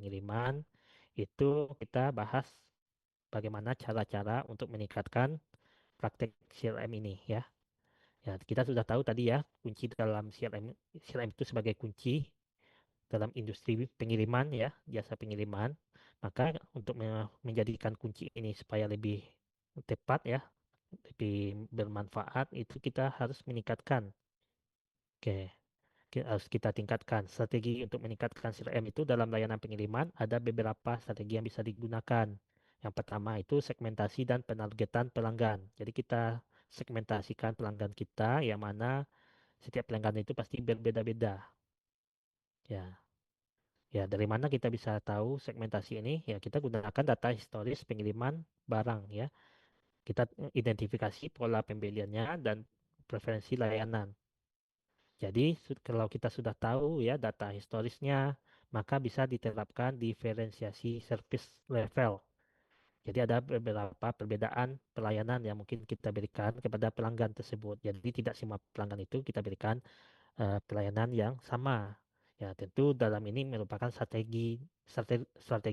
pengiriman, itu kita bahas bagaimana cara-cara untuk meningkatkan praktek CRM ini ya. Ya, kita sudah tahu tadi ya, kunci dalam CRM itu sebagai kunci dalam industri pengiriman ya, jasa pengiriman. Maka untuk menjadikan kunci ini supaya lebih tepat ya, lebih bermanfaat, itu kita harus meningkatkan. Oke, harus kita tingkatkan. Strategi untuk meningkatkan CRM itu dalam layanan pengiriman ada beberapa strategi yang bisa digunakan. Yang pertama itu segmentasi dan penargetan pelanggan. Jadi kita segmentasikan pelanggan kita yang mana setiap pelanggan itu pasti berbeda-beda. Ya, ya dari mana kita bisa tahu segmentasi ini? Ya kita gunakan data historis pengiriman barang ya. Kita identifikasi pola pembeliannya dan preferensi layanan. Jadi kalau kita sudah tahu ya data historisnya, maka bisa diterapkan diferensiasi service level. Jadi ada beberapa perbedaan pelayanan yang mungkin kita berikan kepada pelanggan tersebut. Jadi tidak semua pelanggan itu kita berikan pelayanan yang sama. Ya, tentu dalam ini merupakan strategi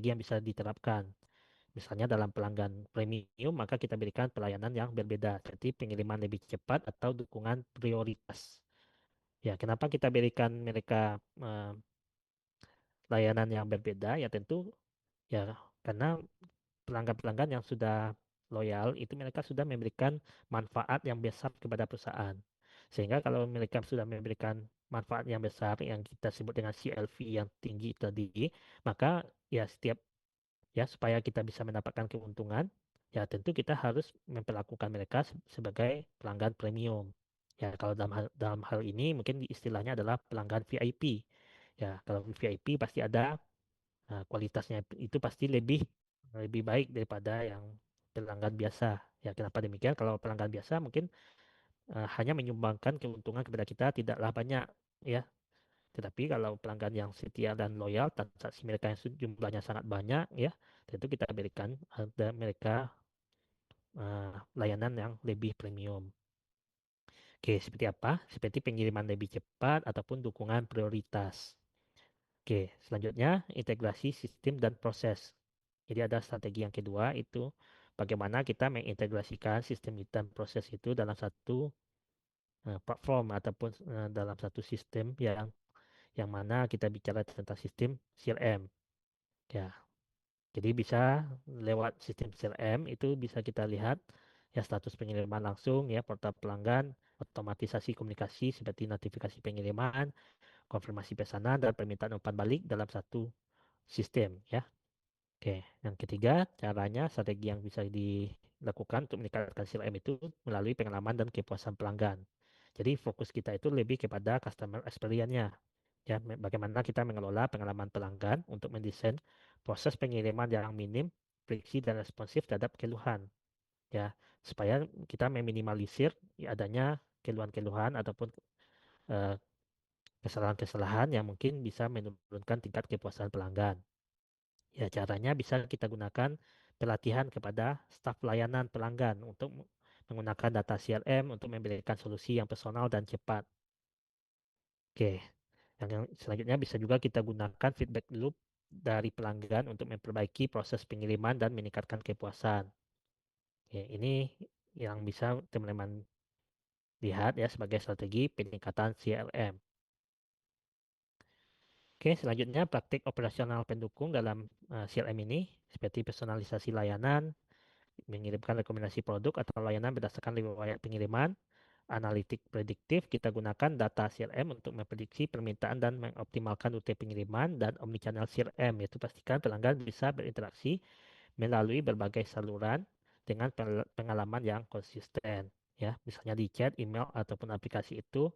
yang bisa diterapkan. Misalnya dalam pelanggan premium, maka kita berikan pelayanan yang berbeda, seperti pengiriman lebih cepat atau dukungan prioritas. Ya, kenapa kita berikan mereka eh, layanan yang berbeda? Ya tentu ya karena pelanggan-pelanggan yang sudah loyal itu mereka sudah memberikan manfaat yang besar kepada perusahaan. Sehingga kalau mereka sudah memberikan manfaat yang besar yang kita sebut dengan CLV yang tinggi tadi, maka ya setiap ya supaya kita bisa mendapatkan keuntungan, ya tentu kita harus memperlakukan mereka sebagai pelanggan premium. Ya kalau dalam hal ini mungkin istilahnya adalah pelanggan VIP. Ya kalau VIP pasti ada kualitasnya itu pasti lebih lebih baik daripada yang pelanggan biasa. Ya kenapa demikian? Kalau pelanggan biasa mungkin hanya menyumbangkan keuntungan kepada kita tidaklah banyak ya. Tetapi kalau pelanggan yang setia dan loyal, transaksi mereka yang jumlahnya sangat banyak, ya, tentu kita berikan ada mereka layanan yang lebih premium. Oke, seperti apa? Seperti pengiriman lebih cepat ataupun dukungan prioritas. Oke, selanjutnya integrasi sistem dan proses. Jadi ada strategi yang kedua itu bagaimana kita mengintegrasikan sistem dan proses itu dalam satu platform ataupun dalam satu sistem yang mana kita bicara tentang sistem CRM. Ya, jadi bisa lewat sistem CRM itu bisa kita lihat ya status pengiriman langsung ya portal pelanggan, otomatisasi komunikasi seperti notifikasi pengiriman, konfirmasi pesanan dan permintaan umpan balik dalam satu sistem ya. Oke, yang ketiga caranya strategi yang bisa dilakukan untuk meningkatkan CRM itu melalui pengalaman dan kepuasan pelanggan. Jadi fokus kita itu lebih kepada customer experience-nya. Ya, bagaimana kita mengelola pengalaman pelanggan untuk mendesain proses pengiriman yang minim friksi dan responsif terhadap keluhan ya supaya kita meminimalisir adanya keluhan-keluhan ataupun eh, kesalahan-kesalahan yang mungkin bisa menurunkan tingkat kepuasan pelanggan. Ya, caranya bisa kita gunakan pelatihan kepada staf layanan pelanggan untuk menggunakan data CRM untuk memberikan solusi yang personal dan cepat. Oke, yang selanjutnya bisa juga kita gunakan feedback loop dari pelanggan untuk memperbaiki proses pengiriman dan meningkatkan kepuasan. Ya, ini yang bisa teman-teman lihat ya sebagai strategi peningkatan CRM. Oke, selanjutnya praktik operasional pendukung dalam CRM ini seperti personalisasi layanan, mengirimkan rekomendasi produk atau layanan berdasarkan riwayat pengiriman, analitik prediktif, kita gunakan data CRM untuk memprediksi permintaan dan mengoptimalkan rute pengiriman dan omnichannel CRM, yaitu pastikan pelanggan bisa berinteraksi melalui berbagai saluran dengan pengalaman yang konsisten. Ya, misalnya di chat, email, ataupun aplikasi itu,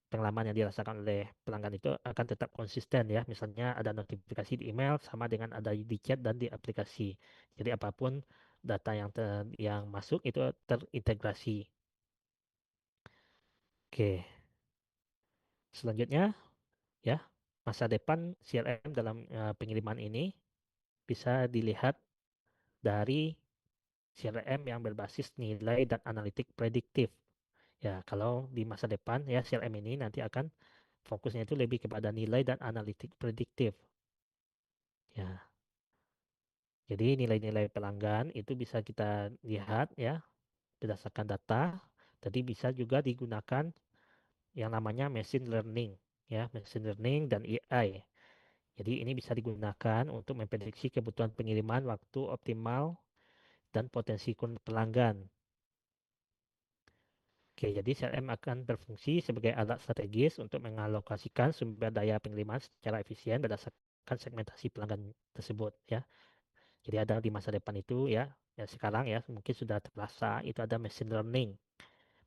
pengalaman yang dirasakan oleh pelanggan itu akan tetap konsisten ya. Misalnya ada notifikasi di email sama dengan ada di chat dan di aplikasi. Jadi apapun data yang masuk itu terintegrasi. Oke, selanjutnya ya, masa depan CRM dalam pengiriman ini bisa dilihat dari CRM yang berbasis nilai dan analitik prediktif. Ya, kalau di masa depan ya CRM ini nanti akan fokusnya itu lebih kepada nilai dan analitik prediktif. Ya, Jadi nilai-nilai pelanggan itu bisa kita lihat ya berdasarkan data. Tadi bisa juga digunakan yang namanya machine learning ya, machine learning dan AI. Jadi ini bisa digunakan untuk memprediksi kebutuhan pengiriman, waktu optimal, dan potensi pelanggan. Oke, jadi CRM akan berfungsi sebagai alat strategis untuk mengalokasikan sumber daya pengiriman secara efisien berdasarkan segmentasi pelanggan tersebut ya. Jadi ada di masa depan itu ya, ya sekarang ya mungkin sudah terasa itu ada machine learning.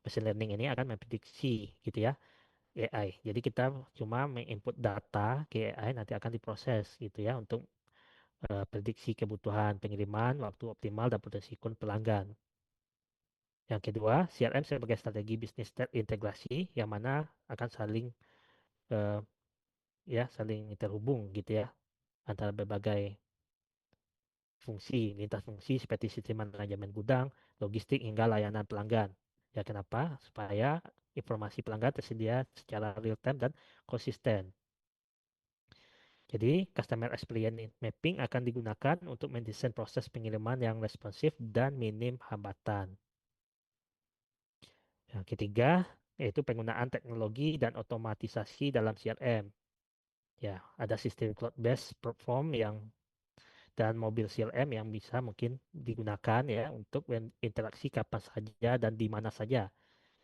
Machine learning ini akan memprediksi gitu ya AI. Jadi kita cuma menginput data ke AI nanti akan diproses gitu ya untuk prediksi kebutuhan pengiriman, waktu optimal dan potensi pelanggan. Yang kedua, CRM sebagai strategi bisnis integrasi yang mana akan saling eh, saling terhubung gitu ya antara berbagai fungsi, lintas fungsi seperti sistem manajemen gudang, logistik hingga layanan pelanggan. Ya kenapa? Supaya informasi pelanggan tersedia secara real time dan konsisten. Jadi, Customer Experience Mapping akan digunakan untuk mendesain proses pengiriman yang responsif dan minim hambatan. Yang ketiga, yaitu penggunaan teknologi dan otomatisasi dalam CRM. Ya, ada sistem cloud-based platform dan mobil CRM yang bisa mungkin digunakan ya untuk berinteraksi kapan saja dan di mana saja.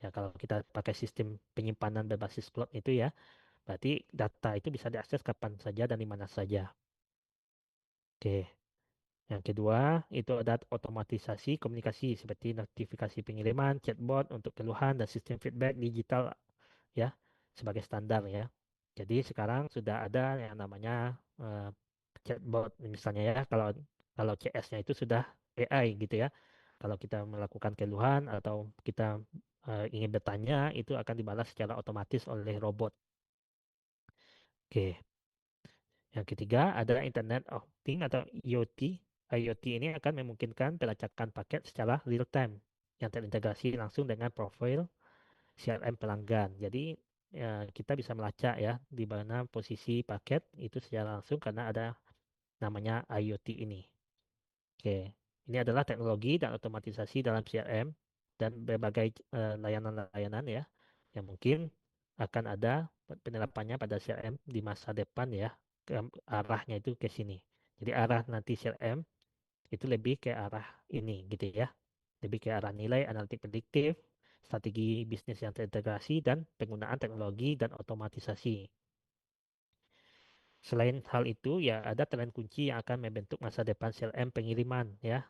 Ya, kalau kita pakai sistem penyimpanan berbasis cloud itu ya, berarti data itu bisa diakses kapan saja dan di mana saja. Oke. Yang kedua, itu ada otomatisasi komunikasi seperti notifikasi pengiriman, chatbot untuk keluhan, dan sistem feedback digital ya sebagai standar ya. Jadi sekarang sudah ada yang namanya chatbot misalnya ya. Kalau kalau CS-nya itu sudah AI gitu ya. Kalau kita melakukan keluhan atau kita ingin bertanya, itu akan dibalas secara otomatis oleh robot. Oke. Yang ketiga ada Internet of Things atau IoT. IoT ini akan memungkinkan pelacakan paket secara real time yang terintegrasi langsung dengan profil CRM pelanggan. Jadi kita bisa melacak ya di mana posisi paket itu secara langsung karena ada namanya IoT ini. Oke, ini adalah teknologi dan otomatisasi dalam CRM dan berbagai layanan-layanan ya yang mungkin akan ada penerapannya pada CRM di masa depan ya. Arahnya itu ke sini. Jadi arah nanti CRM itu lebih ke arah ini gitu ya. Lebih ke arah nilai analitik prediktif, strategi bisnis yang terintegrasi dan penggunaan teknologi dan otomatisasi. Selain hal itu, ya ada tren kunci yang akan membentuk masa depan CRM pengiriman ya.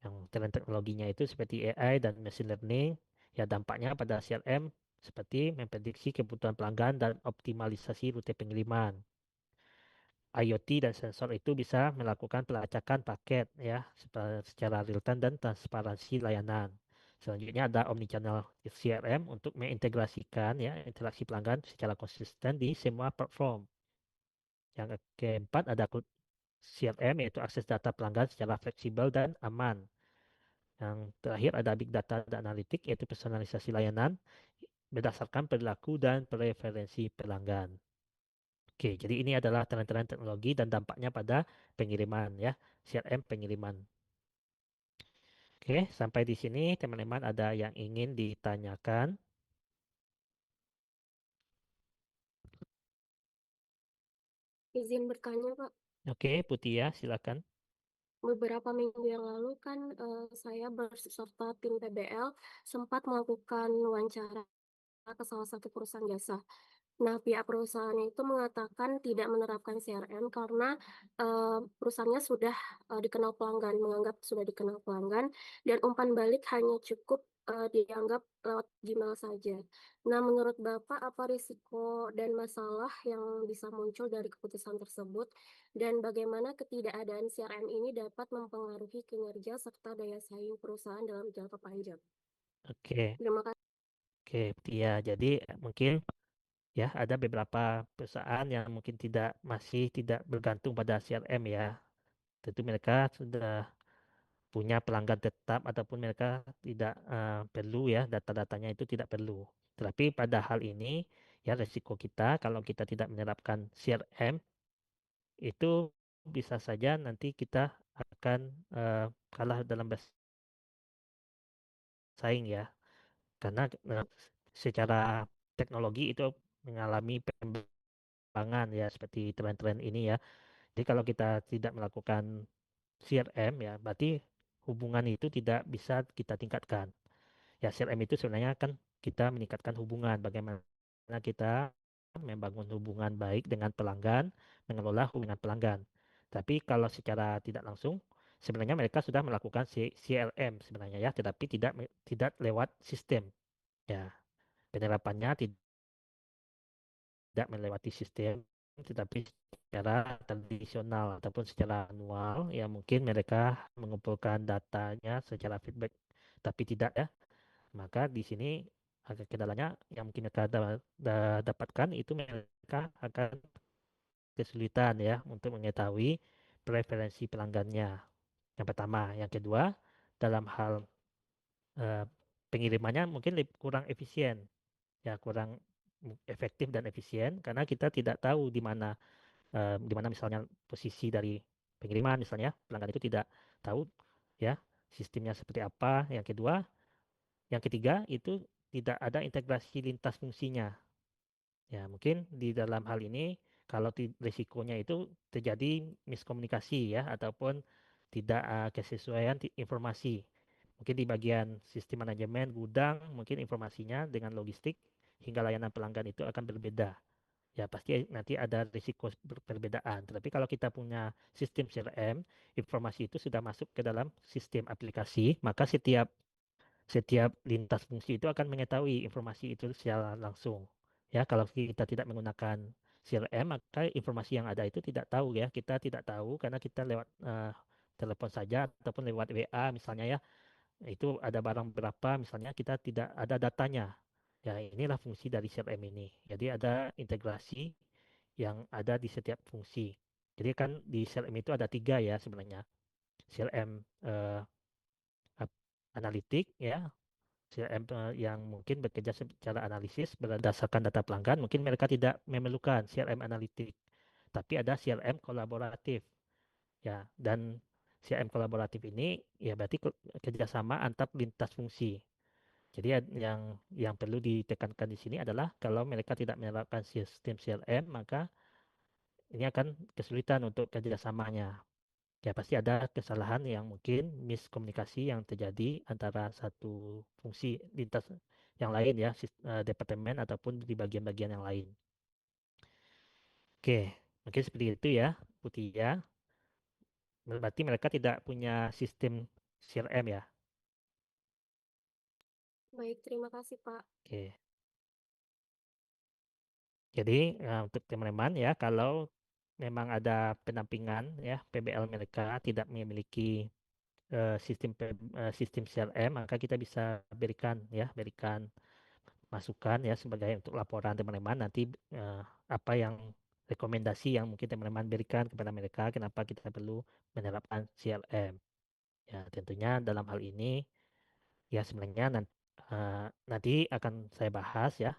Yang tren teknologinya itu seperti AI dan machine learning. Ya dampaknya pada CRM seperti memprediksi kebutuhan pelanggan dan optimalisasi rute pengiriman. IoT dan sensor itu bisa melakukan pelacakan paket ya secara real time dan transparansi layanan. Selanjutnya ada omnichannel CRM untuk mengintegrasikan ya interaksi pelanggan secara konsisten di semua platform. Yang keempat ada CRM yaitu akses data pelanggan secara fleksibel dan aman. Yang terakhir ada big data dan analitik yaitu personalisasi layanan berdasarkan perilaku dan preferensi pelanggan. Oke, jadi ini adalah tren-tren teknologi dan dampaknya pada pengiriman ya, CRM pengiriman. Oke, sampai di sini teman-teman ada yang ingin ditanyakan? Izin bertanya, Pak. Oke, Putia, silakan. Beberapa minggu yang lalu kan saya berserta tim PBL sempat melakukan wawancara ke salah satu perusahaan jasa. Nah, pihak perusahaannya itu mengatakan tidak menerapkan CRM karena perusahaannya sudah dikenal pelanggan, menganggap sudah dikenal pelanggan, dan umpan balik hanya cukup dianggap lewat Gmail saja. Nah, menurut Bapak, apa risiko dan masalah yang bisa muncul dari keputusan tersebut, dan bagaimana ketidakadaan CRM ini dapat mempengaruhi kinerja serta daya saing perusahaan dalam jangka panjang? Oke, Terima kasih. oke, Putia. Jadi mungkin ya ada beberapa perusahaan yang mungkin masih tidak bergantung pada CRM ya. Tentu mereka sudah punya pelanggan tetap ataupun mereka tidak perlu ya data-datanya itu tidak perlu. Tetapi pada hal ini ya resiko kita kalau kita tidak menerapkan CRM itu bisa saja nanti kita akan kalah dalam bersaing ya, karena secara teknologi itu mengalami perkembangan ya seperti tren-tren ini ya. Jadi kalau kita tidak melakukan CRM ya, berarti hubungan itu tidak bisa kita tingkatkan. Ya, CRM itu sebenarnya kan kita meningkatkan hubungan, bagaimana kita membangun hubungan baik dengan pelanggan, mengelola hubungan pelanggan. Tapi kalau secara tidak langsung, sebenarnya mereka sudah melakukan CRM sebenarnya ya, tetapi tidak lewat sistem. Ya, penerapannya tidak melewati sistem, tetapi secara tradisional ataupun secara manual, ya mungkin mereka mengumpulkan datanya secara feedback, tapi tidak ya. Maka di sini agak kendalanya yang mungkin mereka dapatkan itu mereka akan kesulitan ya untuk mengetahui preferensi pelanggannya. Yang pertama, yang kedua, dalam hal eh, pengirimannya mungkin kurang efisien, ya kurang efektif dan efisien karena kita tidak tahu di mana misalnya posisi dari pengiriman misalnya pelanggan itu tidak tahu ya sistemnya seperti apa. Yang kedua, yang ketiga itu tidak ada integrasi lintas fungsinya. Ya, mungkin di dalam hal ini kalau risikonya itu terjadi miskomunikasi ya ataupun tidak kesesuaian informasi. Mungkin di bagian sistem manajemen gudang, mungkin informasinya dengan logistik hingga layanan pelanggan itu akan berbeda. Ya, pasti nanti ada risiko perbedaan. Tetapi kalau kita punya sistem CRM, informasi itu sudah masuk ke dalam sistem aplikasi, maka setiap setiap lintas fungsi itu akan mengetahui informasi itu secara langsung. Ya, kalau kita tidak menggunakan CRM, maka informasi yang ada itu tidak tahu ya. Kita tidak tahu karena kita lewat telepon saja ataupun lewat WA misalnya ya. Itu ada barang berapa misalnya kita tidak ada datanya. Ya, inilah fungsi dari CRM ini. Jadi ada integrasi yang ada di setiap fungsi. Jadi kan di CRM itu ada tiga ya sebenarnya. CRM analitik ya, CRM yang mungkin bekerja secara analisis berdasarkan data pelanggan, mungkin mereka tidak memerlukan CRM analitik, tapi ada CRM kolaboratif, ya. Dan CRM kolaboratif ini ya berarti kerjasama antar lintas fungsi. Jadi yang perlu ditekankan di sini adalah kalau mereka tidak menerapkan sistem CRM, maka ini akan kesulitan untuk kerjasamanya. Ya pasti ada kesalahan yang mungkin miskomunikasi yang terjadi antara satu fungsi lintas yang lain ya, departemen ataupun di bagian-bagian yang lain. Oke, mungkin seperti itu ya, Putih ya. Berarti mereka tidak punya sistem CRM ya. Baik, terima kasih, Pak. Oke, jadi untuk teman-teman ya, kalau memang ada pendampingan ya, PBL mereka tidak memiliki sistem CRM, maka kita bisa berikan masukan ya sebagai untuk laporan teman-teman nanti eh, apa yang rekomendasi yang mungkin teman-teman berikan kepada mereka kenapa kita perlu menerapkan CRM. Ya, tentunya dalam hal ini ya sebenarnya nanti akan saya bahas ya.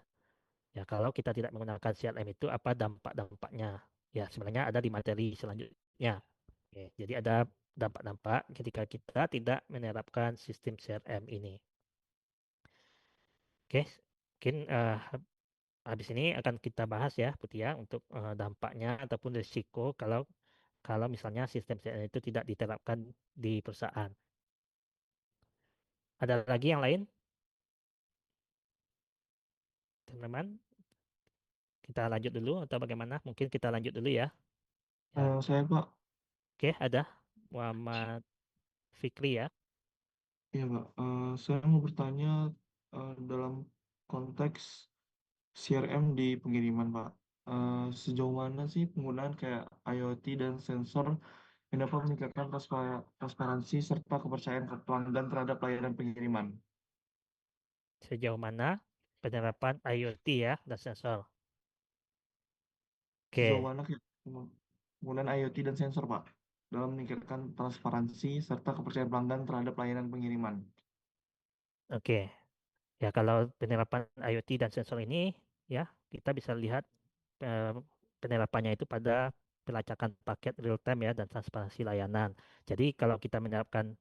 Ya, kalau kita tidak menggunakan CRM itu apa dampak-dampaknya? Ya, sebenarnya ada di materi selanjutnya. Oke, jadi ada dampak-dampak ketika kita tidak menerapkan sistem CRM ini. Oke, mungkin habis ini akan kita bahas ya, Putih ya, untuk dampaknya ataupun risiko kalau kalau misalnya sistem CRM itu tidak diterapkan di perusahaan. Ada lagi yang lain, teman-teman? Kita lanjut dulu atau bagaimana? Mungkin kita lanjut dulu ya. Ya, Saya Pak, oke, ada Muhammad Fikri ya. ya Pak, saya mau bertanya dalam konteks CRM di pengiriman Pak. Sejauh mana sih penggunaan kayak IoT dan sensor yang dapat meningkatkan transparansi serta kepercayaan pelanggan terhadap layanan pengiriman? Sejauh mana penerapan IoT ya dan sensor? Sejauh Oke, mana kayak penggunaan IoT dan sensor Pak dalam meningkatkan transparansi serta kepercayaan pelanggan terhadap layanan pengiriman? oke. Ya, kalau penerapan IoT dan sensor ini ya kita bisa lihat eh, penerapannya itu pada pelacakan paket real time ya dan transparansi layanan. Jadi kalau kita menerapkan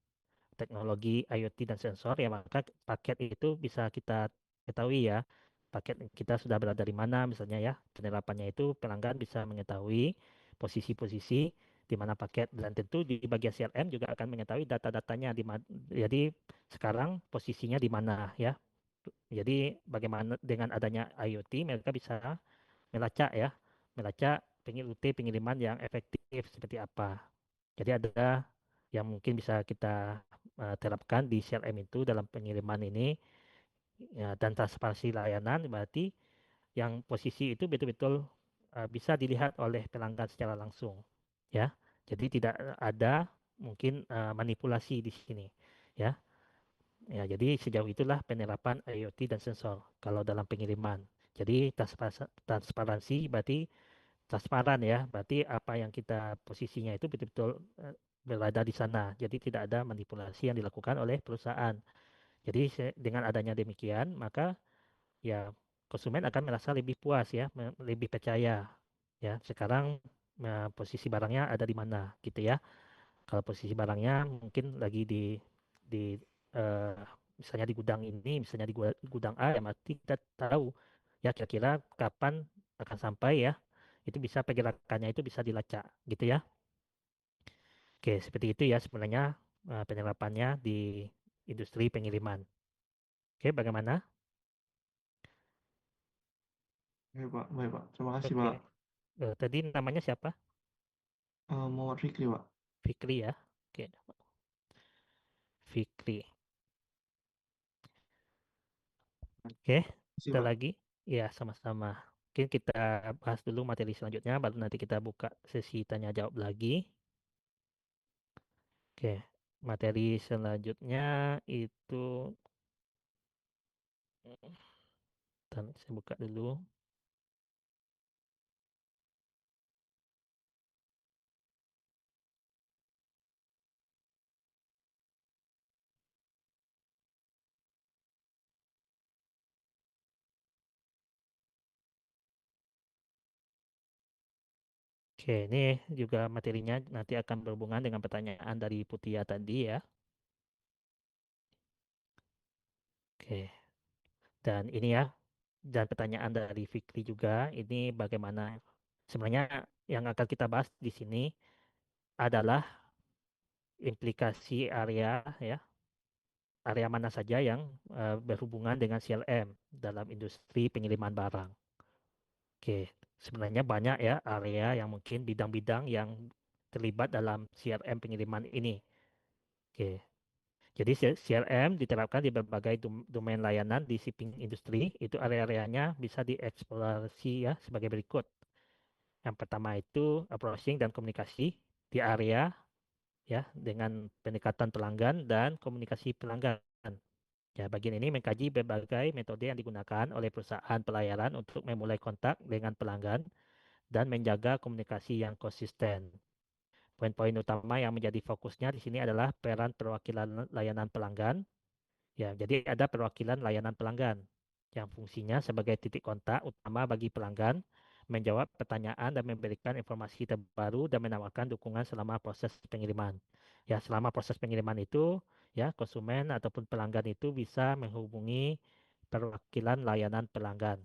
teknologi IoT dan sensor ya maka paket itu bisa kita ketahui ya paket kita sudah berada di mana misalnya ya penerapannya itu pelanggan bisa mengetahui posisi-posisi di mana paket dan tentu di bagian CRM juga akan mengetahui data-datanya jadi sekarang posisinya di mana ya jadi bagaimana dengan adanya IoT mereka bisa melacak ya melacak pengiriman yang efektif seperti apa jadi ada yang mungkin bisa kita terapkan di CRM itu dalam pengiriman ini ya, dan transparansi layanan berarti yang posisi itu betul-betul bisa dilihat oleh pelanggan secara langsung ya. Jadi tidak ada mungkin manipulasi di sini ya. Ya, jadi sejauh itulah penerapan IoT dan sensor kalau dalam pengiriman. Jadi transparansi berarti transparan ya, berarti apa yang kita posisinya itu betul-betul berada di sana. Jadi tidak ada manipulasi yang dilakukan oleh perusahaan. Jadi dengan adanya demikian, maka ya konsumen akan merasa lebih puas ya, lebih percaya ya. Sekarang posisi barangnya ada di mana gitu ya. Kalau posisi barangnya mungkin lagi di eh, misalnya di gudang ini, misalnya di gudang A, ya mesti kita tahu ya kira-kira kapan akan sampai ya. Itu bisa pergerakannya itu bisa dilacak gitu ya. Oke, seperti itu ya sebenarnya penerapannya di industri pengiriman. Oke, bagaimana? Baik Pak. Terima kasih Oke, Pak. tadi namanya siapa? Muhammad Fikri Pak. Fikri ya. Oke, Fikri. Oke, Terima kasih ada Pak. lagi? Ya, sama-sama. Mungkin kita bahas dulu materi selanjutnya, baru nanti kita buka sesi tanya jawab lagi. Oke, materi selanjutnya itu, saya buka dulu. Oke, ini juga materinya nanti akan berhubungan dengan pertanyaan dari Putia tadi ya. Oke, dan ini ya, dan pertanyaan dari Fikri juga, ini bagaimana sebenarnya yang akan kita bahas di sini adalah implikasi area mana saja yang berhubungan dengan CLM dalam industri pengiriman barang. Oke, sebenarnya banyak ya area yang mungkin bidang-bidang yang terlibat dalam CRM pengiriman ini. Oke, jadi CRM diterapkan di berbagai domain layanan di shipping industri. Itu area-areanya bisa dieksplorasi ya sebagai berikut. Yang pertama itu approaching dan komunikasi di area ya dengan pendekatan pelanggan dan komunikasi pelanggan. Ya, bagian ini mengkaji berbagai metode yang digunakan oleh perusahaan pelayaran untuk memulai kontak dengan pelanggan dan menjaga komunikasi yang konsisten. Poin-poin utama yang menjadi fokusnya di sini adalah peran perwakilan layanan pelanggan. Ya, jadi ada perwakilan layanan pelanggan yang fungsinya sebagai titik kontak utama bagi pelanggan, menjawab pertanyaan dan memberikan informasi terbaru dan menawarkan dukungan selama proses pengiriman. Ya, selama proses pengiriman itu, ya, konsumen ataupun pelanggan itu bisa menghubungi perwakilan layanan pelanggan.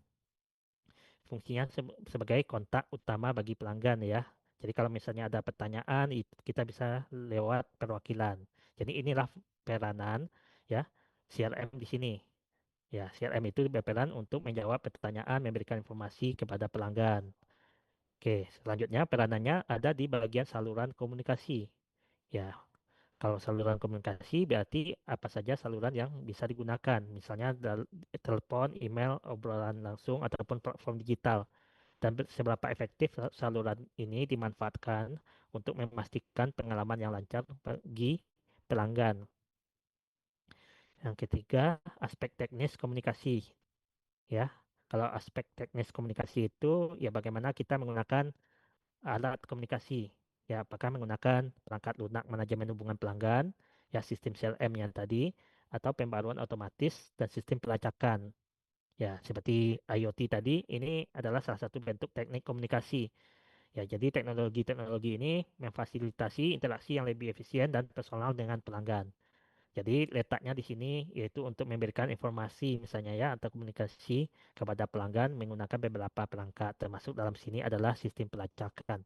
Fungsinya sebagai kontak utama bagi pelanggan ya. Jadi kalau misalnya ada pertanyaan, kita bisa lewat perwakilan. Jadi inilah peranan ya CRM di sini. Ya, CRM itu berperan untuk menjawab pertanyaan, memberikan informasi kepada pelanggan. Oke, selanjutnya peranannya ada di bagian saluran komunikasi. Ya, kalau saluran komunikasi berarti apa saja saluran yang bisa digunakan. Misalnya telepon, email, obrolan langsung, ataupun platform digital. Dan seberapa efektif saluran ini dimanfaatkan untuk memastikan pengalaman yang lancar bagi pelanggan. Yang ketiga, aspek teknis komunikasi. Ya, kalau aspek teknis komunikasi itu ya bagaimana kita menggunakan alat komunikasi. Ya, apakah menggunakan perangkat lunak manajemen hubungan pelanggan, ya sistem CLM yang tadi, atau pembaruan otomatis dan sistem pelacakan. Ya, seperti IoT tadi, ini adalah salah satu bentuk teknik komunikasi Ya, jadi teknologi-teknologi ini memfasilitasi interaksi yang lebih efisien dan personal dengan pelanggan. Jadi letaknya di sini yaitu untuk memberikan informasi misalnya ya atau komunikasi kepada pelanggan menggunakan beberapa perangkat termasuk dalam sini adalah sistem pelacakan.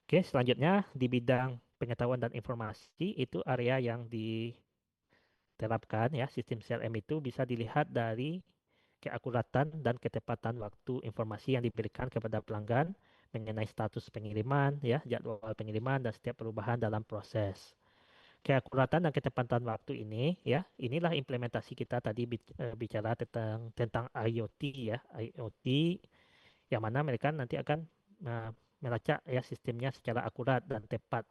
Oke, selanjutnya di bidang pengetahuan dan informasi itu area yang diterapkan ya sistem CRM itu bisa dilihat dari keakuratan dan ketepatan waktu informasi yang diberikan kepada pelanggan mengenai status pengiriman ya, jadwal pengiriman dan setiap perubahan dalam proses. Keakuratan dan ketepatan waktu ini ya, inilah implementasi kita tadi bicara tentang IoT ya, IoT yang mana mereka nanti akan uh, melacak ya sistemnya secara akurat dan tepat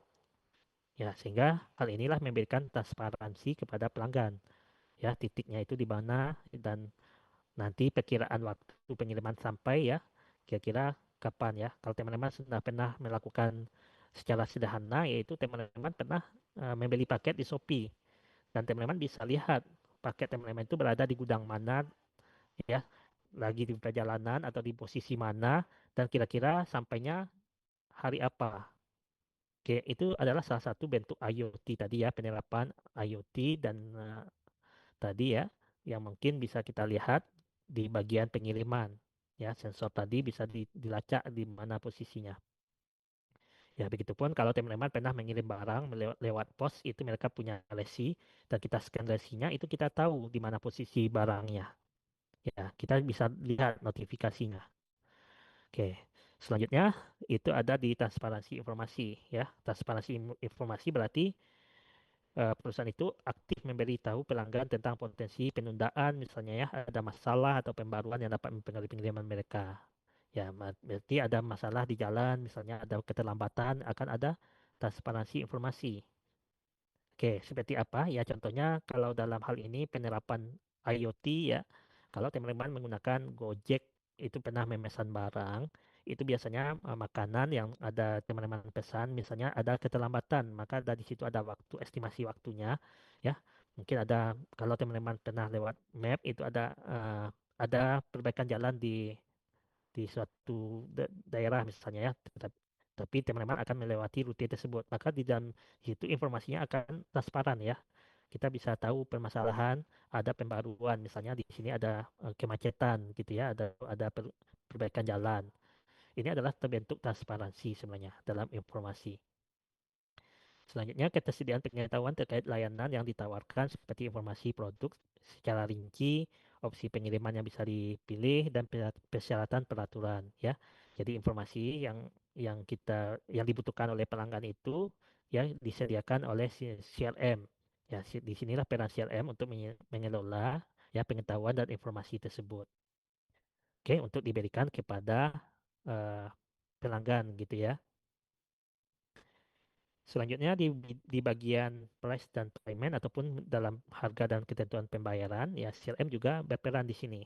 ya, sehingga hal inilah memberikan transparansi kepada pelanggan ya, titiknya itu di mana dan nanti perkiraan waktu pengiriman sampai ya, kira-kira kapan ya. Kalau teman-teman sudah pernah melakukan secara sederhana, yaitu teman-teman pernah membeli paket di Shopee dan teman-teman bisa lihat paket teman-teman itu berada di gudang mana ya, lagi di perjalanan atau di posisi mana dan kira-kira sampainya hari apa. Oke, itu adalah salah satu bentuk IoT tadi ya, penerapan IoT dan tadi ya, yang mungkin bisa kita lihat di bagian pengiriman. Ya, sensor tadi bisa dilacak di mana posisinya. Ya, begitupun kalau teman-teman pernah mengirim barang lewat pos, itu mereka punya resi, dan kita scan resinya, itu kita tahu di mana posisi barangnya. Ya, kita bisa lihat notifikasinya. Oke, selanjutnya itu ada di transparansi informasi. Ya, transparansi informasi berarti perusahaan itu aktif memberitahu pelanggan tentang potensi penundaan, misalnya ya, ada masalah atau pembaruan yang dapat mempengaruhi pengiriman mereka. Ya, berarti ada masalah di jalan, misalnya ada keterlambatan, akan ada transparansi informasi. Oke, seperti apa? Ya, contohnya kalau dalam hal ini penerapan IoT ya, kalau teman-teman menggunakan Gojek itu pernah memesan barang, itu biasanya makanan yang ada teman-teman pesan, misalnya ada keterlambatan, maka di situ ada waktu estimasi waktunya, ya. Mungkin ada kalau teman-teman pernah lewat map itu ada perbaikan jalan di suatu daerah misalnya ya, tapi teman-teman akan melewati rute tersebut, maka di dalam situ informasinya akan transparan ya. Kita bisa tahu permasalahan, ada pembaruan, misalnya di sini ada kemacetan gitu ya, ada perbaikan jalan. Ini adalah terbentuk transparansi sebenarnya dalam informasi. Selanjutnya, ketersediaan pengetahuan terkait layanan yang ditawarkan seperti informasi produk secara rinci, opsi pengiriman yang bisa dipilih, dan persyaratan peraturan ya. Jadi informasi yang dibutuhkan oleh pelanggan itu ya disediakan oleh CRM. Ya, di sinilah peran CRM untuk mengelola ya pengetahuan dan informasi tersebut. Oke, untuk diberikan kepada eh, pelanggan gitu ya. Selanjutnya di bagian price dan payment ataupun dalam harga dan ketentuan pembayaran, ya CRM juga berperan di sini.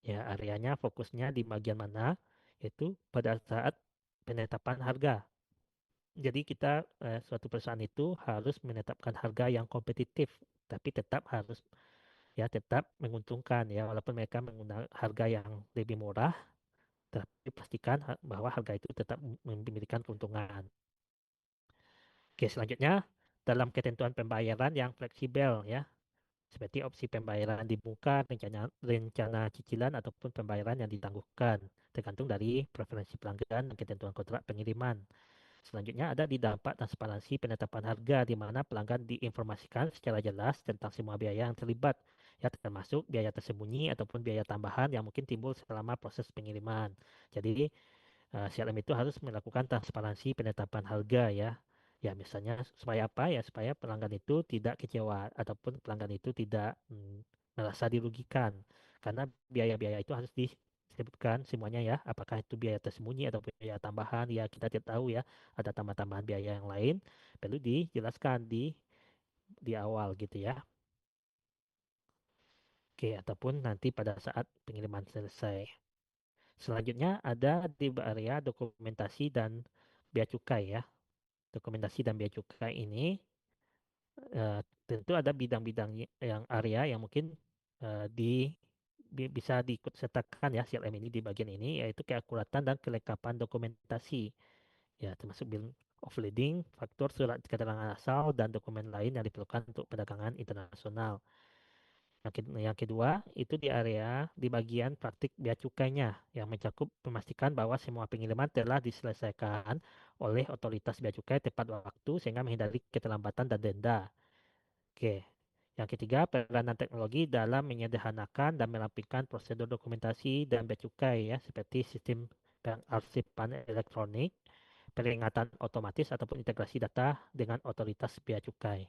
Ya, areanya fokusnya di bagian mana? Yaitu pada saat penetapan harga. Jadi kita suatu perusahaan itu harus menetapkan harga yang kompetitif, tapi tetap harus ya tetap menguntungkan ya walaupun mereka menggunakan harga yang lebih murah, tapi pastikan bahwa harga itu tetap memberikan keuntungan. Oke, selanjutnya dalam ketentuan pembayaran yang fleksibel ya, seperti opsi pembayaran di muka, rencana cicilan ataupun pembayaran yang ditangguhkan, tergantung dari preferensi pelanggan dan ketentuan kontrak pengiriman. Selanjutnya ada di dampak transparansi penetapan harga di mana pelanggan diinformasikan secara jelas tentang semua biaya yang terlibat, ya termasuk biaya tersembunyi ataupun biaya tambahan yang mungkin timbul selama proses pengiriman. Jadi CRM itu harus melakukan transparansi penetapan harga ya. Ya misalnya supaya apa ya supaya pelanggan itu tidak kecewa ataupun pelanggan itu tidak merasa dirugikan karena biaya-biaya itu harus disebutkan semuanya ya apakah itu biaya tersembunyi atau biaya tambahan ya kita tidak tahu ya ada tambah-tambahan biaya yang lain perlu dijelaskan di awal gitu ya. Oke ataupun nanti pada saat pengiriman selesai. Selanjutnya ada di area dokumentasi dan bea cukai ya. Dokumentasi dan bea cukai ini tentu ada bidang-bidang yang area yang mungkin bisa diikut sertakan ya CLM ini di bagian ini, yaitu keakuratan dan kelengkapan dokumentasi. Ya, termasuk bill of lading, faktur, surat keterangan asal, dan dokumen lain yang diperlukan untuk perdagangan internasional. Yang kedua, itu di area di bagian praktik bea cukainya yang mencakup memastikan bahwa semua pengiriman telah diselesaikan oleh otoritas bea cukai tepat waktu sehingga menghindari keterlambatan dan denda. Oke. Yang ketiga, peranan teknologi dalam menyederhanakan dan merampingkan prosedur dokumentasi dan bea cukai ya, seperti sistem pengarsipan elektronik, peringatan otomatis ataupun integrasi data dengan otoritas bea cukai.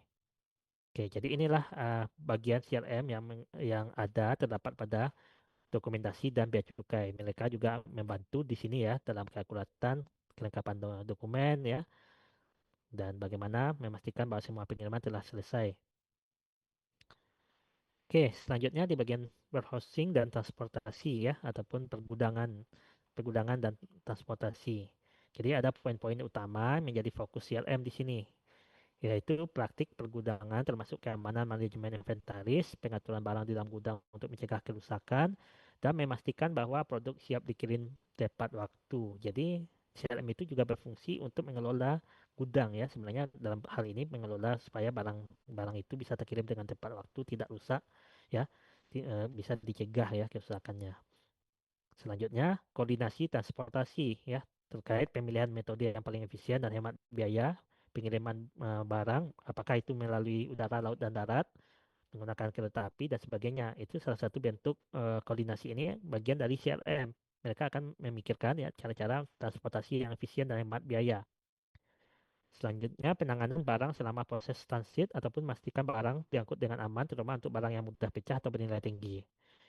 Oke, jadi inilah bagian CRM yang ada terdapat pada dokumentasi dan bea cukai. Mereka juga membantu di sini ya dalam keakuratan kelengkapan dokumen ya dan bagaimana memastikan bahwa semua pengiriman telah selesai. Oke, selanjutnya di bagian warehousing dan transportasi ya ataupun pergudangan dan transportasi. Jadi ada poin-poin utama menjadi fokus CRM di sini, yaitu praktik pergudangan termasuk keamanan manajemen inventaris, pengaturan barang di dalam gudang untuk mencegah kerusakan, dan memastikan bahwa produk siap dikirim tepat waktu. Jadi CRM itu juga berfungsi untuk mengelola gudang ya. Sebenarnya dalam hal ini mengelola supaya barang-barang itu bisa terkirim dengan tepat waktu, tidak rusak ya, bisa dicegah ya kerusakannya. Selanjutnya, koordinasi transportasi ya, terkait pemilihan metode yang paling efisien dan hemat biaya pengiriman barang, apakah itu melalui udara, laut, dan darat, menggunakan kereta api dan sebagainya. Itu salah satu bentuk koordinasi ini bagian dari CRM. Mereka akan memikirkan ya cara-cara transportasi yang efisien dan hemat biaya. Selanjutnya, penanganan barang selama proses transit ataupun memastikan barang diangkut dengan aman, terutama untuk barang yang mudah pecah atau bernilai tinggi.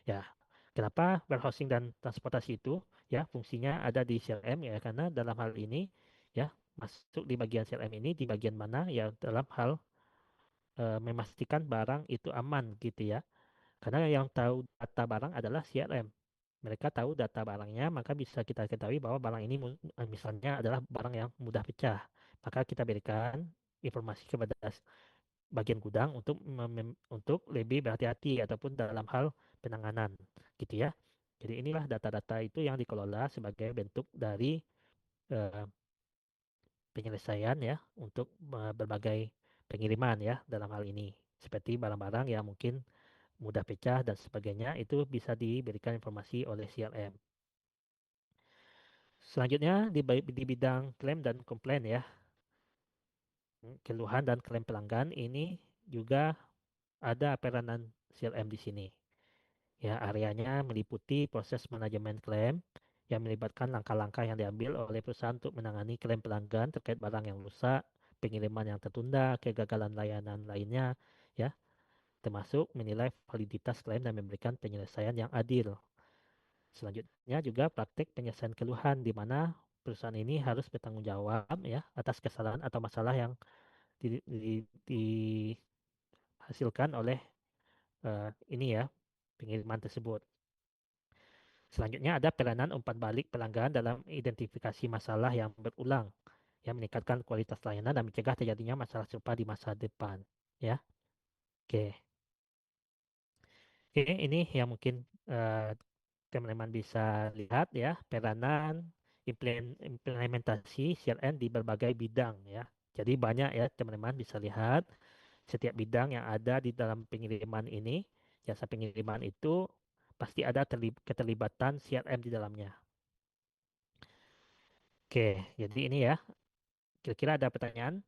Ya, kenapa warehousing dan transportasi itu ya fungsinya ada di CRM ya karena dalam hal ini ya masuk di bagian CRM ini di bagian mana ya dalam hal memastikan barang itu aman gitu ya. Karena yang tahu data barang adalah CRM. Mereka tahu data barangnya, maka bisa kita ketahui bahwa barang ini misalnya adalah barang yang mudah pecah. Maka kita berikan informasi kepada bagian gudang untuk lebih berhati-hati ataupun dalam hal penanganan, gitu ya. Jadi inilah data-data itu yang dikelola sebagai bentuk dari eh, penyelesaian ya untuk berbagai pengiriman ya dalam hal ini. Seperti barang-barang yang mungkin mudah pecah dan sebagainya itu bisa diberikan informasi oleh CRM. Selanjutnya di bidang klaim dan komplain ya. Keluhan dan klaim pelanggan ini juga ada peranan CRM di sini. Ya, areanya meliputi proses manajemen klaim yang melibatkan langkah-langkah yang diambil oleh perusahaan untuk menangani klaim pelanggan terkait barang yang rusak, pengiriman yang tertunda, kegagalan layanan lainnya, ya, termasuk menilai validitas klaim dan memberikan penyelesaian yang adil. Selanjutnya juga praktik penyelesaian keluhan di mana perusahaan ini harus bertanggung jawab ya atas kesalahan atau masalah yang dihasilkan oleh ini ya pengiriman tersebut. Selanjutnya ada peranan umpan balik pelanggan dalam identifikasi masalah yang berulang, yang meningkatkan kualitas layanan dan mencegah terjadinya masalah serupa di masa depan. Ya, oke, oke ini yang mungkin eh, teman-teman bisa lihat ya peranan implementasi CRM di berbagai bidang ya. Jadi banyak ya teman-teman bisa lihat setiap bidang yang ada di dalam pengiriman ini, jasa pengiriman itu pasti ada keterlibatan CRM di dalamnya. Oke, jadi ini ya. Kira-kira ada pertanyaan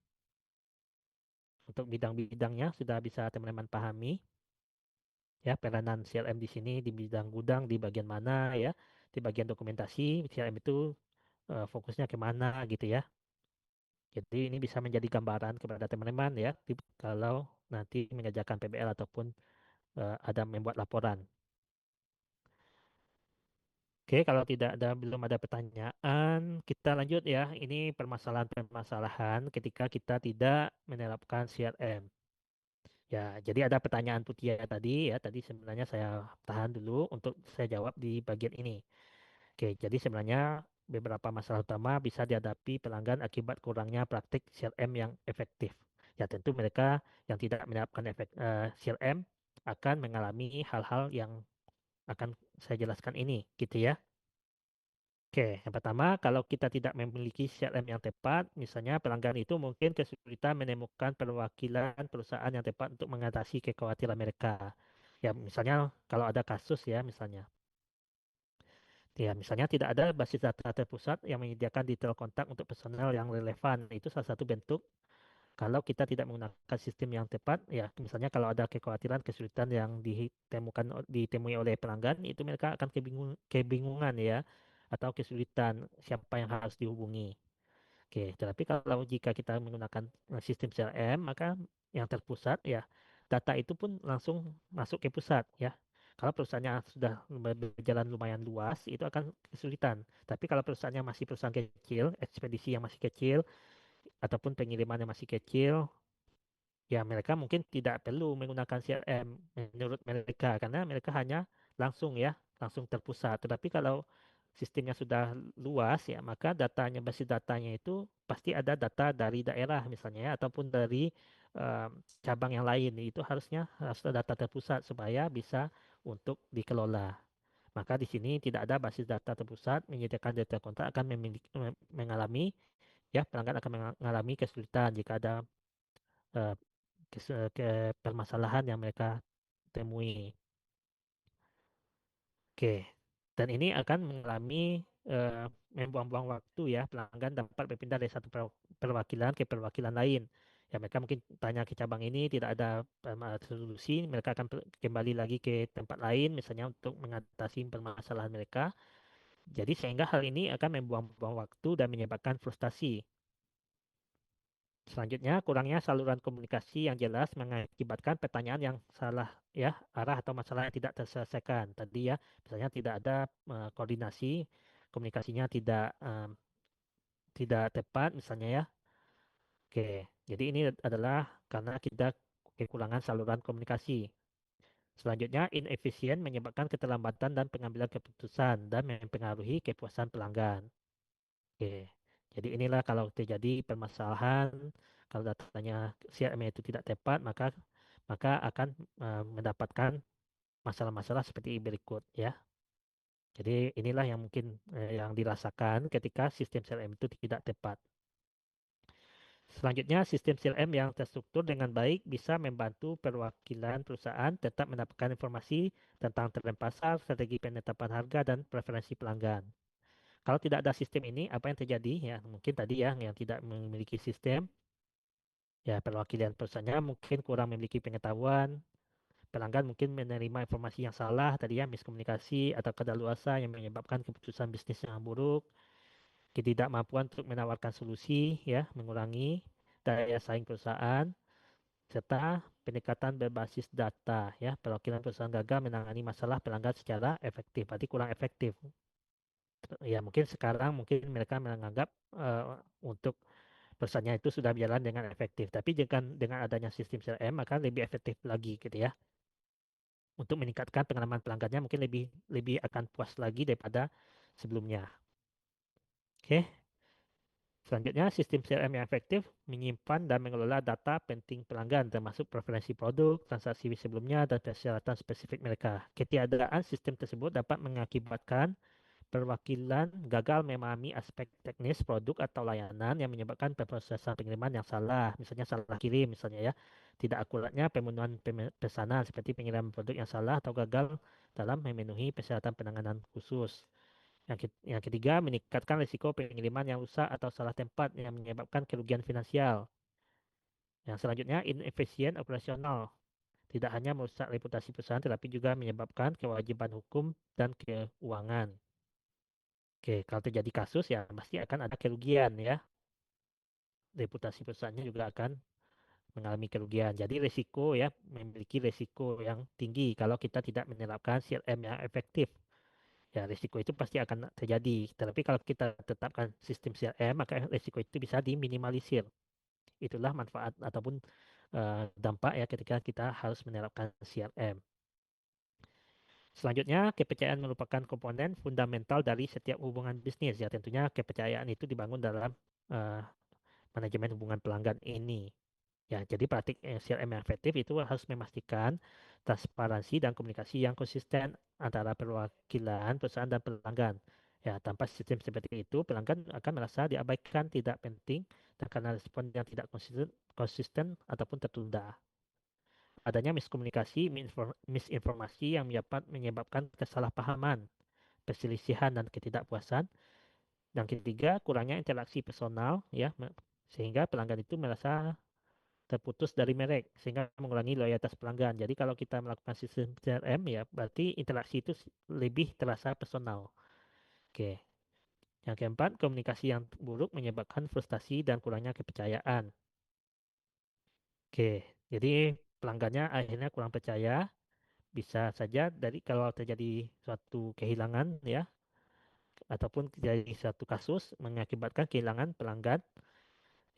untuk bidang-bidangnya sudah bisa teman-teman pahami ya peranan CRM di sini di bidang gudang di bagian mana ya, di bagian dokumentasi CRM itu fokusnya kemana gitu ya. Jadi ini bisa menjadi gambaran kepada teman-teman ya kalau nanti mengerjakan PBL ataupun ada membuat laporan. Oke, kalau tidak ada belum ada pertanyaan, kita lanjut ya. Ini permasalahan-permasalahan ketika kita tidak menerapkan CRM. Ya, jadi ada pertanyaan Putia tadi ya. Tadi sebenarnya saya tahan dulu untuk saya jawab di bagian ini. Oke, jadi sebenarnya beberapa masalah utama bisa dihadapi pelanggan akibat kurangnya praktik CRM yang efektif. Ya, tentu mereka yang tidak menerapkan CRM akan mengalami hal-hal yang akan saya jelaskan ini, gitu ya. Oke, yang pertama, kalau kita tidak memiliki CRM yang tepat, misalnya pelanggan itu mungkin kesulitan menemukan perwakilan perusahaan yang tepat untuk mengatasi kekhawatiran mereka. Ya, misalnya kalau ada kasus ya, misalnya tidak ada basis data terpusat yang menyediakan detail kontak untuk personel yang relevan. Itu salah satu bentuk kalau kita tidak menggunakan sistem yang tepat, ya misalnya kalau ada kekhawatiran kesulitan yang ditemui oleh pelanggan, itu mereka akan kebingungan ya, atau kesulitan siapa yang harus dihubungi. Oke, tetapi kalau jika kita menggunakan sistem CRM, maka yang terpusat ya data itu pun langsung masuk ke pusat ya. Kalau perusahaannya sudah berjalan lumayan luas, itu akan kesulitan. Tapi kalau perusahaannya masih perusahaan kecil, ekspedisi yang masih kecil, ataupun pengiriman yang masih kecil, ya mereka mungkin tidak perlu menggunakan CRM menurut mereka karena mereka hanya langsung terpusat. Tetapi kalau sistemnya sudah luas ya, maka basis datanya itu pasti ada data dari daerah misalnya ya, ataupun dari eh, cabang yang lain. Itu harus ada data terpusat supaya bisa untuk dikelola. Maka di sini tidak ada basis data terpusat menyediakan data kontak akan mengalami ya pelanggan akan mengalami kesulitan jika ada eh, permasalahan yang mereka temui. Oke, dan ini akan mengalami membuang-buang waktu ya. Pelanggan dapat berpindah dari satu perwakilan ke perwakilan lain. Ya mereka mungkin tanya ke cabang ini tidak ada solusi, mereka akan kembali lagi ke tempat lain misalnya untuk mengatasi permasalahan mereka. Jadi sehingga hal ini akan membuang-buang waktu dan menyebabkan frustasi. Selanjutnya, kurangnya saluran komunikasi yang jelas mengakibatkan pertanyaan yang salah ya, arah atau masalah yang tidak terselesaikan. Tadi ya, misalnya tidak ada koordinasi, komunikasinya tidak tepat misalnya ya. Oke, jadi ini adalah karena kita kekurangan saluran komunikasi. Selanjutnya, inefisien menyebabkan keterlambatan dan pengambilan keputusan dan mempengaruhi kepuasan pelanggan. Oke, jadi inilah kalau terjadi permasalahan, kalau datanya CRM itu tidak tepat, maka akan mendapatkan masalah-masalah seperti berikut ya. Jadi inilah yang mungkin yang dirasakan ketika sistem CRM itu tidak tepat. Selanjutnya, sistem CRM yang terstruktur dengan baik bisa membantu perwakilan perusahaan tetap mendapatkan informasi tentang tren pasar, strategi penetapan harga, dan preferensi pelanggan. Kalau tidak ada sistem ini, apa yang terjadi? Ya, mungkin tadi ya, yang tidak memiliki sistem, ya perwakilan perusahaannya mungkin kurang memiliki pengetahuan, pelanggan mungkin menerima informasi yang salah, tadi ya, miskomunikasi atau kedaluarsa yang menyebabkan keputusan bisnis yang buruk, ketidakmampuan untuk menawarkan solusi, ya, mengurangi daya saing perusahaan, serta pendekatan berbasis data, ya, perwakilan perusahaan gagal menangani masalah pelanggan secara efektif, berarti kurang efektif. Ya, mungkin sekarang mungkin mereka menganggap untuk perusahaannya itu sudah berjalan dengan efektif. Tapi dengan adanya sistem CRM maka lebih efektif lagi gitu ya. Untuk meningkatkan pengalaman pelanggannya mungkin lebih lebih akan puas lagi daripada sebelumnya. Oke. Selanjutnya, sistem CRM yang efektif menyimpan dan mengelola data penting pelanggan termasuk preferensi produk, transaksi sebelumnya, dan persyaratan spesifik mereka. Ketiadaan sistem tersebut dapat mengakibatkan perwakilan gagal memahami aspek teknis produk atau layanan yang menyebabkan pemrosesan pengiriman yang salah, misalnya salah kirim misalnya ya, tidak akuratnya pemenuhan pesanan seperti pengiriman produk yang salah atau gagal dalam memenuhi persyaratan penanganan khusus. Yang ketiga, meningkatkan risiko pengiriman yang rusak atau salah tempat yang menyebabkan kerugian finansial. Yang selanjutnya, inefisien operasional. Tidak hanya merusak reputasi perusahaan, tetapi juga menyebabkan kewajiban hukum dan keuangan. Oke, kalau terjadi kasus ya pasti akan ada kerugian ya. Reputasi perusahaannya juga akan mengalami kerugian. Jadi resiko ya memiliki resiko yang tinggi kalau kita tidak menerapkan CRM yang efektif. Ya, risiko itu pasti akan terjadi. Tapi kalau kita tetapkan sistem CRM, maka risiko itu bisa diminimalisir. Itulah manfaat ataupun dampak ya ketika kita harus menerapkan CRM. Selanjutnya, kepercayaan merupakan komponen fundamental dari setiap hubungan bisnis. Ya, tentunya kepercayaan itu dibangun dalam uh, manajemen hubungan pelanggan ini. Ya, jadi praktik CRM yang efektif itu harus memastikan transparansi dan komunikasi yang konsisten antara perwakilan perusahaan dan pelanggan. Ya, tanpa sistem seperti itu, pelanggan akan merasa diabaikan, tidak penting, dan karena respon yang tidak konsisten ataupun tertunda. Adanya miskomunikasi, misinformasi yang menyebabkan kesalahpahaman, perselisihan, dan ketidakpuasan. Dan ketiga, kurangnya interaksi personal, ya, sehingga pelanggan itu merasa terputus dari merek sehingga mengurangi loyalitas pelanggan. Jadi kalau kita melakukan sistem CRM ya berarti interaksi itu lebih terasa personal. Oke. Yang keempat, komunikasi yang buruk menyebabkan frustasi dan kurangnya kepercayaan. Oke. Jadi pelanggannya akhirnya kurang percaya, bisa saja dari kalau terjadi suatu kehilangan ya ataupun terjadi suatu kasus mengakibatkan kehilangan pelanggan.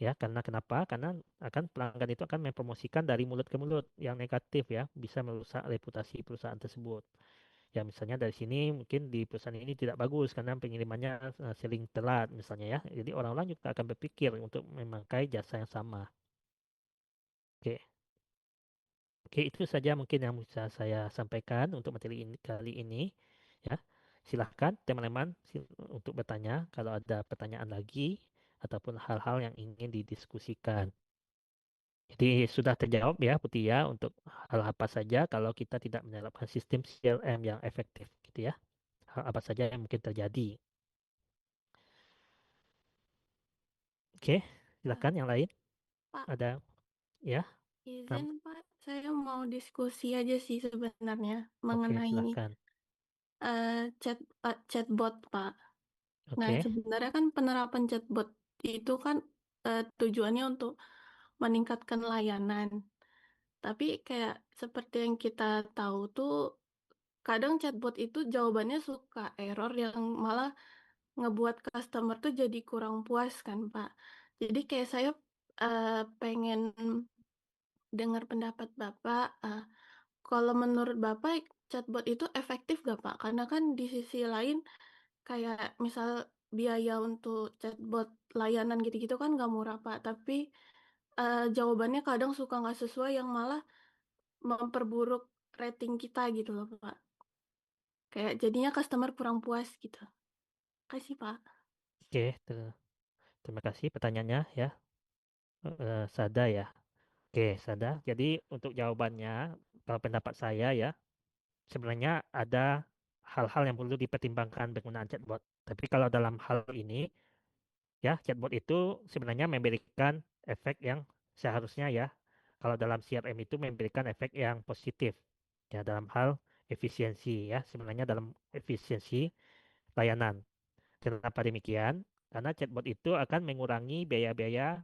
Ya, karena kenapa? Karena pelanggan itu akan mempromosikan dari mulut ke mulut yang negatif ya, bisa merusak reputasi perusahaan tersebut. Ya, misalnya dari sini mungkin di perusahaan ini tidak bagus karena pengirimannya sering telat misalnya ya. Jadi orang-orang juga akan berpikir untuk memakai jasa yang sama. Oke, oke itu saja mungkin yang bisa saya sampaikan untuk materi ini, kali ini. Ya, silahkan teman-teman untuk bertanya kalau ada pertanyaan lagi ataupun hal-hal yang ingin didiskusikan. Jadi sudah terjawab ya Putih ya untuk hal apa saja kalau kita tidak menerapkan sistem CRM yang efektif gitu ya. Hal apa saja yang mungkin terjadi. Oke, Ah, silakan yang lain. Pak, Ada ya? izin Nam- Pak, saya mau diskusi aja sih sebenarnya Oke, mengenai silakan. chatbot Pak. Nah, Oke, sebenarnya kan penerapan chatbot itu kan tujuannya untuk meningkatkan layanan. Tapi kayak seperti yang kita tahu tuh, kadang chatbot itu jawabannya suka error yang malah ngebuat customer tuh jadi kurang puas kan, Pak. Jadi kayak saya eh, pengen dengar pendapat Bapak. Kalau menurut Bapak, chatbot itu efektif gak, Pak? Karena kan di sisi lain kayak misal biaya untuk chatbot layanan gitu-gitu kan nggak murah, Pak. Tapi jawabannya kadang suka nggak sesuai yang malah memperburuk rating kita gitu loh, Pak. Kayak jadinya customer kurang puas gitu. Kasih, Pak. oke. Terima kasih pertanyaannya ya. Sada ya. Oke, Sada. Jadi untuk jawabannya, kalau pendapat saya ya, sebenarnya ada hal-hal yang perlu dipertimbangkan penggunaan chatbot. Tapi kalau dalam hal ini, ya, chatbot itu sebenarnya memberikan efek yang seharusnya ya, kalau dalam CRM itu memberikan efek yang positif. Ya, dalam hal efisiensi ya, sebenarnya dalam efisiensi layanan. Kenapa demikian? Karena chatbot itu akan mengurangi biaya-biaya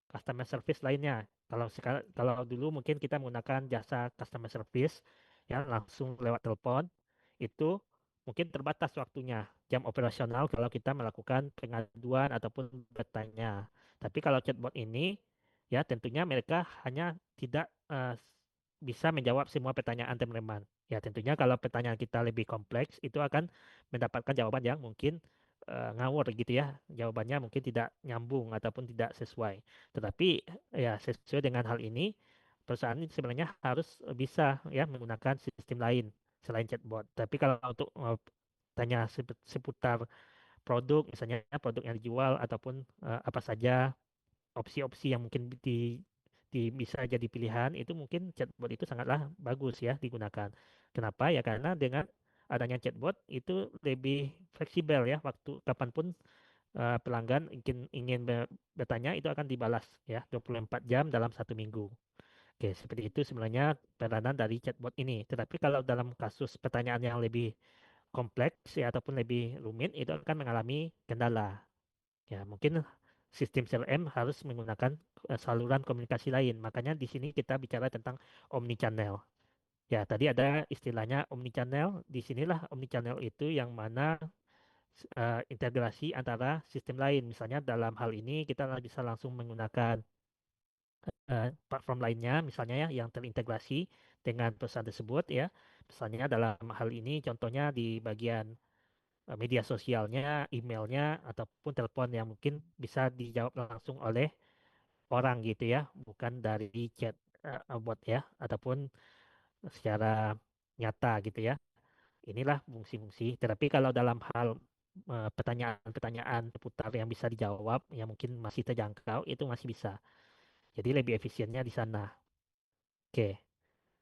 customer service lainnya. Kalau sekarang, kalau dulu mungkin kita menggunakan jasa customer service ya langsung lewat telepon, itu mungkin terbatas waktunya, jam operasional kalau kita melakukan pengaduan ataupun bertanya. Tapi kalau chatbot ini ya tentunya mereka hanya tidak bisa menjawab semua pertanyaan teman-teman. Ya tentunya kalau pertanyaan kita lebih kompleks itu akan mendapatkan jawaban yang mungkin ngawur gitu ya. Jawabannya mungkin tidak nyambung ataupun tidak sesuai. Tetapi ya sesuai dengan hal ini, perusahaan ini sebenarnya harus bisa ya menggunakan sistem lain selain chatbot. Tapi kalau untuk tanya seputar produk, misalnya produk yang dijual ataupun apa saja opsi-opsi yang mungkin bisa jadi pilihan, itu mungkin chatbot itu sangatlah bagus ya digunakan. Kenapa? Ya karena dengan adanya chatbot itu lebih fleksibel ya, waktu kapanpun pelanggan ingin ingin bertanya itu akan dibalas ya 24 jam dalam 1 minggu. Oke, seperti itu sebenarnya peranan dari chatbot ini. Tetapi kalau dalam kasus pertanyaan yang lebih kompleks ya ataupun lebih rumit itu akan mengalami kendala. Ya, mungkin sistem CRM harus menggunakan saluran komunikasi lain. Makanya di sini kita bicara tentang omnichannel. Ya, tadi ada istilahnya omnichannel. Di sinilah omnichannel itu yang mana integrasi antara sistem lain. Misalnya dalam hal ini kita bisa langsung menggunakan platform lainnya, misalnya ya yang terintegrasi dengan perusahaan tersebut ya. Misalnya dalam hal ini contohnya di bagian media sosialnya, emailnya, ataupun telepon yang mungkin bisa dijawab langsung oleh orang gitu ya, bukan dari chat bot ya, ataupun secara nyata gitu ya. Inilah fungsi-fungsi. Tetapi kalau dalam hal pertanyaan-pertanyaan seputar yang bisa dijawab, yang mungkin masih terjangkau, itu masih bisa. Jadi lebih efisiennya di sana. Oke,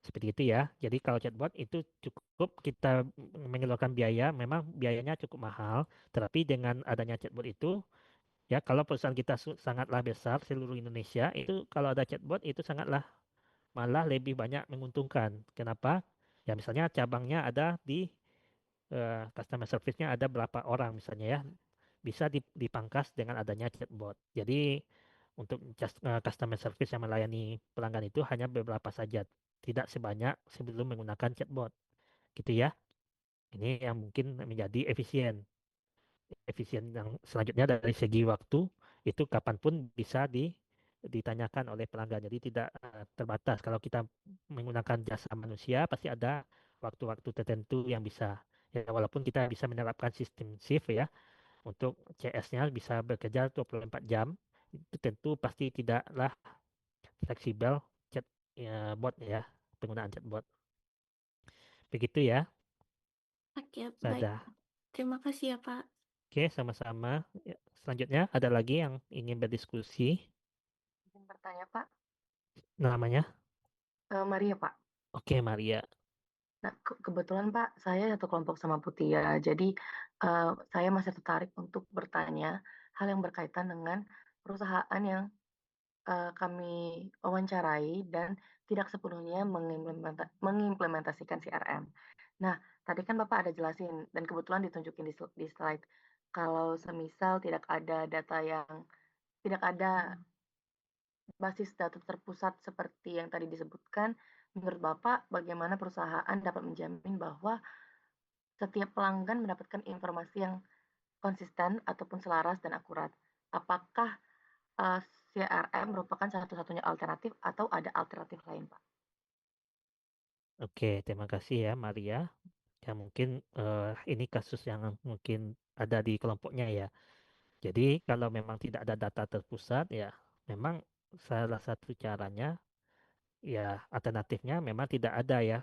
seperti itu ya. Jadi kalau chatbot itu cukup kita mengeluarkan biaya, memang biayanya cukup mahal. Tetapi dengan adanya chatbot itu, ya kalau perusahaan kita sangatlah besar seluruh Indonesia, itu kalau ada chatbot itu sangatlah malah lebih banyak menguntungkan. Kenapa? Ya misalnya cabangnya ada di customer service-nya ada berapa orang misalnya ya, bisa dipangkas dengan adanya chatbot. Jadi untuk customer service yang melayani pelanggan itu hanya beberapa saja, tidak sebanyak sebelum menggunakan chatbot. Gitu ya. Ini yang mungkin menjadi efisien. Efisien yang selanjutnya dari segi waktu itu kapanpun bisa ditanyakan oleh pelanggan. Jadi tidak terbatas. Kalau kita menggunakan jasa manusia pasti ada waktu-waktu tertentu yang bisa. Ya, walaupun kita bisa menerapkan sistem shift ya, untuk CS-nya bisa bekerja 24 jam, itu tentu pasti tidaklah fleksibel chat ya, bot ya, penggunaan chatbot. Begitu ya, Oke, baik. Sada. Terima kasih ya, Pak. Oke, sama-sama. Ya, selanjutnya ada lagi yang ingin berdiskusi. Izin bertanya, Pak. Namanya? Maria, Pak. Oke, Maria. Nah, kebetulan Pak, saya satu kelompok sama Putia. Jadi, saya masih tertarik untuk bertanya hal yang berkaitan dengan perusahaan yang kami wawancarai dan tidak sepenuhnya mengimplementasikan CRM. Nah, tadi kan Bapak ada jelasin dan kebetulan ditunjukin di slide kalau semisal tidak ada basis data terpusat seperti yang tadi disebutkan, menurut Bapak bagaimana perusahaan dapat menjamin bahwa setiap pelanggan mendapatkan informasi yang konsisten ataupun selaras dan akurat? Apakah CRM merupakan satu-satunya alternatif atau ada alternatif lain, Pak? Oke, terima kasih ya, Maria. Ya, mungkin ini kasus yang mungkin ada di kelompoknya ya. Jadi, kalau memang tidak ada data terpusat, ya memang salah satu caranya, ya alternatifnya memang tidak ada ya.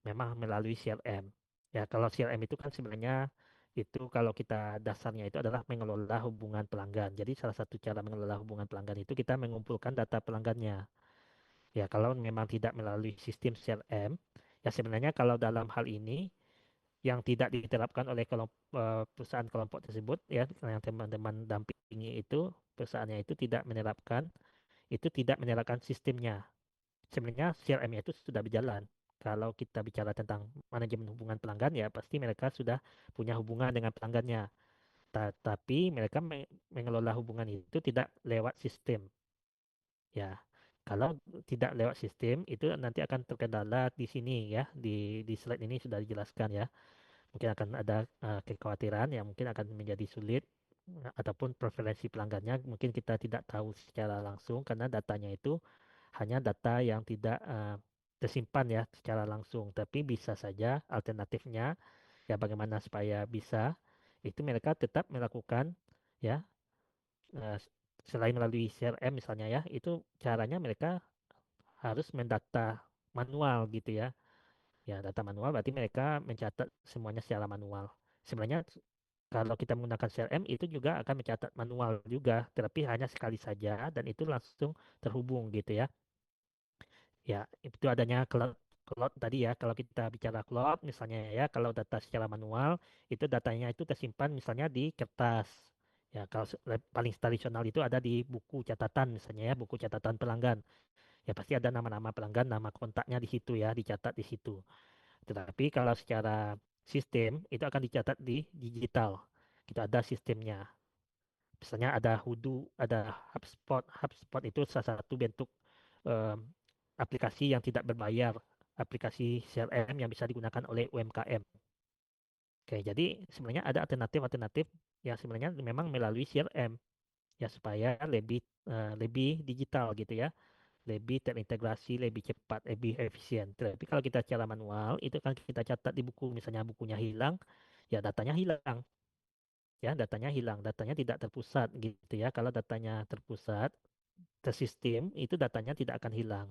Memang melalui CRM. Ya, kalau CRM itu kan sebenarnya itu kalau kita dasarnya itu adalah mengelola hubungan pelanggan. Jadi salah satu cara mengelola hubungan pelanggan itu kita mengumpulkan data pelanggannya. Ya, kalau memang tidak melalui sistem CRM, ya sebenarnya kalau dalam hal ini yang tidak diterapkan oleh perusahaan kelompok tersebut ya yang teman-teman dampingi itu perusahaannya itu tidak menerapkan sistemnya. Sebenarnya CRM-nya itu sudah berjalan. Kalau kita bicara tentang manajemen hubungan pelanggan ya pasti mereka sudah punya hubungan dengan pelanggannya. Tapi mereka mengelola hubungan itu tidak lewat sistem. Ya, kalau tidak lewat sistem itu nanti akan terkendala di sini ya, di slide ini sudah dijelaskan ya. Mungkin akan ada kekhawatiran yang mungkin akan menjadi sulit ataupun preferensi pelanggannya mungkin kita tidak tahu secara langsung karena datanya itu hanya data yang tidak tersimpan ya secara langsung, tapi bisa saja alternatifnya ya bagaimana supaya bisa itu mereka tetap melakukan ya eh, selain melalui CRM misalnya ya, itu caranya mereka harus mendata manual gitu ya. Ya, data manual berarti mereka mencatat semuanya secara manual. Sebenarnya kalau kita menggunakan CRM itu juga akan mencatat manual juga, tetapi hanya sekali saja dan itu langsung terhubung gitu ya. Ya, itu adanya cloud tadi ya. Kalau kita bicara cloud misalnya ya, kalau data secara manual itu datanya itu tersimpan misalnya di kertas. Ya, kalau paling tradisional itu ada di buku catatan misalnya ya, buku catatan pelanggan. Ya pasti ada nama-nama pelanggan, nama kontaknya di situ ya, dicatat di situ. Tetapi kalau secara sistem itu akan dicatat di digital. Kita ada sistemnya. Misalnya ada Hudu, ada HubSpot. HubSpot itu salah satu bentuk em, aplikasi yang tidak berbayar, aplikasi CRM yang bisa digunakan oleh UMKM. Oke, jadi sebenarnya ada alternatif-alternatif yang sebenarnya memang melalui CRM ya supaya lebih digital gitu ya, lebih terintegrasi, lebih cepat, lebih efisien. Tapi kalau kita secara manual itu kan kita catat di buku, misalnya bukunya hilang, ya datanya hilang, ya datanya hilang, datanya tidak terpusat gitu ya. Kalau datanya terpusat tersistem, itu datanya tidak akan hilang.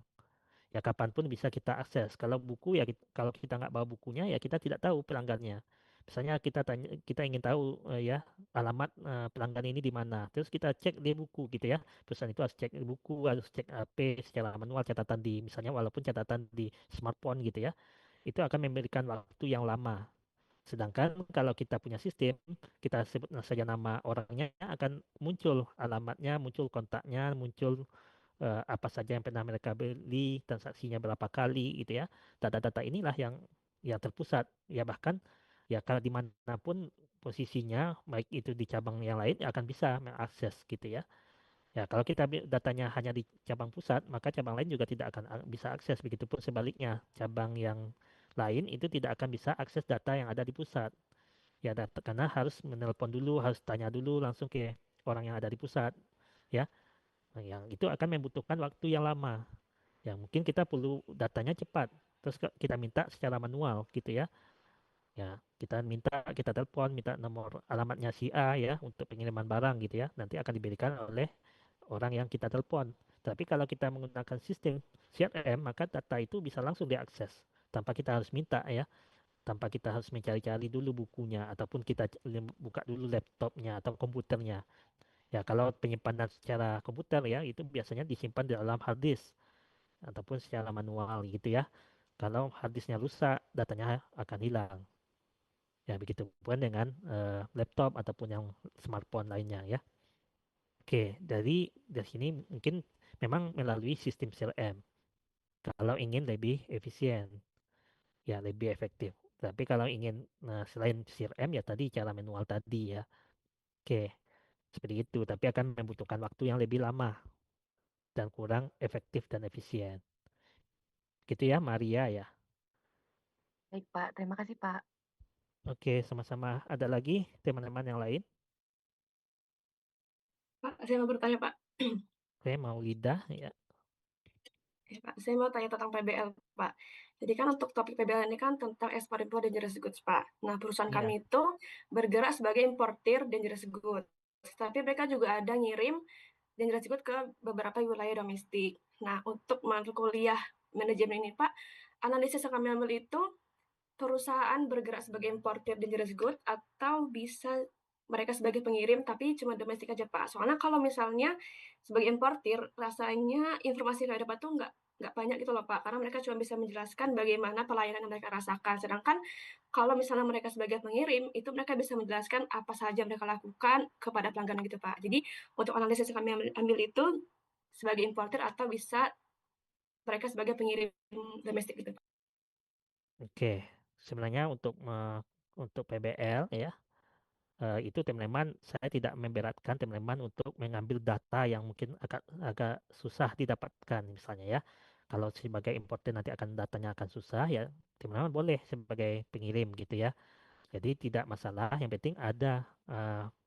Ya kapanpun bisa kita akses. Kalau buku ya kalau kita nggak bawa bukunya ya kita tidak tahu pelanggannya. Misalnya kita ingin tahu ya alamat pelanggan ini di mana. Terus kita cek di buku gitu ya. Perusahaan itu harus cek di buku, harus cek HP secara manual, catatan di misalnya walaupun catatan di smartphone gitu ya. Itu akan memberikan waktu yang lama. Sedangkan kalau kita punya sistem, kita sebut saja nama orangnya akan muncul alamatnya, muncul kontaknya, muncul apa saja yang pernah mereka beli, transaksinya berapa kali gitu ya. Data-data inilah yang terpusat. Ya bahkan ya kalau dimanapun posisinya, baik itu di cabang yang lain ya akan bisa mengakses gitu ya. Ya kalau kita datanya hanya di cabang pusat, maka cabang lain juga tidak akan bisa akses. Begitupun sebaliknya, cabang yang lain itu tidak akan bisa akses data yang ada di pusat. Ya data, karena harus menelpon dulu, harus tanya dulu langsung ke orang yang ada di pusat. Ya, nah, yang itu akan membutuhkan waktu yang lama. Ya, mungkin kita perlu datanya cepat. Terus kita minta secara manual gitu ya. Ya, kita telepon, minta nomor alamatnya si A ya untuk pengiriman barang gitu ya. Nanti akan diberikan oleh orang yang kita telepon. Tapi kalau kita menggunakan sistem CRM, maka data itu bisa langsung diakses tanpa kita harus minta ya, tanpa kita harus mencari-cari dulu bukunya ataupun kita buka dulu laptopnya atau komputernya. Ya, kalau penyimpanan secara komputer ya, itu biasanya disimpan di dalam hard disk ataupun secara manual gitu ya. Kalau hard disknya rusak, datanya akan hilang. Ya, begitu pun dengan laptop ataupun yang smartphone lainnya ya. Oke, dari sini mungkin memang melalui sistem CRM. Kalau ingin lebih efisien, ya lebih efektif. Tapi kalau ingin selain CRM ya tadi cara manual tadi ya. Oke, seperti itu. Tapi akan membutuhkan waktu yang lebih lama dan kurang efektif dan efisien. Gitu ya, Maria ya. Baik, Pak. Terima kasih, Pak. Oke, sama-sama. Ada lagi teman-teman yang lain? Pak, saya mau bertanya, Pak. Oke, mau lidah ya. Ya, Pak, saya mau tanya tentang PBL, Pak. Jadi kan untuk topik PBL ini kan tentang ekspor impor dangerous goods, Pak. Nah, perusahaan Iya. kami itu bergerak sebagai importir dangerous goods. Tapi mereka juga ada ngirim dangerous goods ke beberapa wilayah domestik. Nah, untuk mata kuliah manajemen ini, Pak, analisis yang kami ambil itu perusahaan bergerak sebagai importir dangerous goods atau bisa mereka sebagai pengirim tapi cuma domestik aja Pak. Soalnya kalau misalnya sebagai importir rasanya informasi yang saya dapat tuh nggak banyak gitu loh Pak, karena mereka cuma bisa menjelaskan bagaimana pelayanan yang mereka rasakan. Sedangkan kalau misalnya mereka sebagai pengirim, itu mereka bisa menjelaskan apa saja mereka lakukan kepada pelanggan gitu Pak. Jadi untuk analisis yang kami ambil itu sebagai importir atau bisa mereka sebagai pengirim domestik gitu Pak. Oke. Sebenarnya untuk PBL ya, itu teman-teman saya tidak memberatkan teman-teman untuk mengambil data yang mungkin agak agak susah didapatkan misalnya ya. Kalau sebagai importer nanti akan datanya akan susah ya, teman-teman boleh sebagai pengirim gitu ya. Jadi tidak masalah, yang penting ada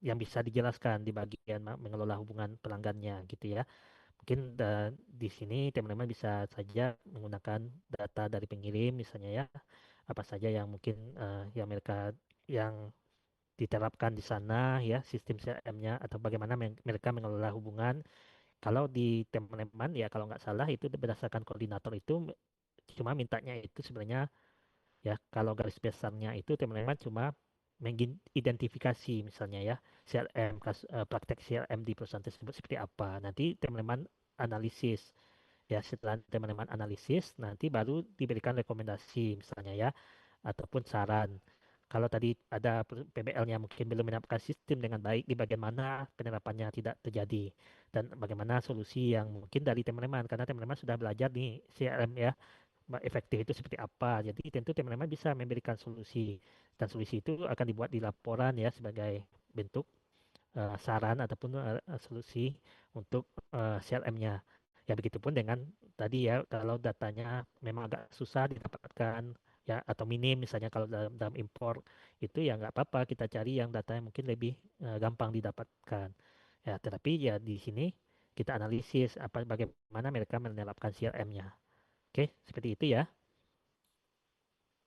yang bisa dijelaskan di bagian mengelola hubungan pelanggannya gitu ya. Mungkin di sini teman-teman bisa saja menggunakan data dari pengirim misalnya ya, apa saja yang mungkin yang mereka yang diterapkan di sana ya sistem CRM-nya atau bagaimana mereka mengelola hubungan. Kalau di teman-teman ya kalau nggak salah itu berdasarkan koordinator itu cuma mintanya itu sebenarnya ya kalau garis besarnya itu teman-teman cuma mengidentifikasi misalnya ya CRM praktek CRM di perusahaan tersebut seperti apa. Nanti teman-teman analisis ya, setelah teman-teman analisis nanti baru diberikan rekomendasi misalnya ya ataupun saran. Kalau tadi ada PBL-nya mungkin belum menetapkan sistem dengan baik di bagian mana penerapannya tidak terjadi dan bagaimana solusi yang mungkin dari teman-teman karena teman-teman sudah belajar nih CRM ya efektif itu seperti apa. Jadi tentu teman-teman bisa memberikan solusi dan solusi itu akan dibuat di laporan ya sebagai bentuk saran ataupun solusi untuk CRM-nya. Ya begitupun dengan tadi ya kalau datanya memang agak susah didapatkan ya atau minim misalnya kalau dalam impor itu ya nggak apa-apa kita cari yang datanya mungkin lebih gampang didapatkan. Ya tetapi ya di sini kita analisis apa bagaimana mereka menerapkan CRM-nya. Oke, seperti itu ya.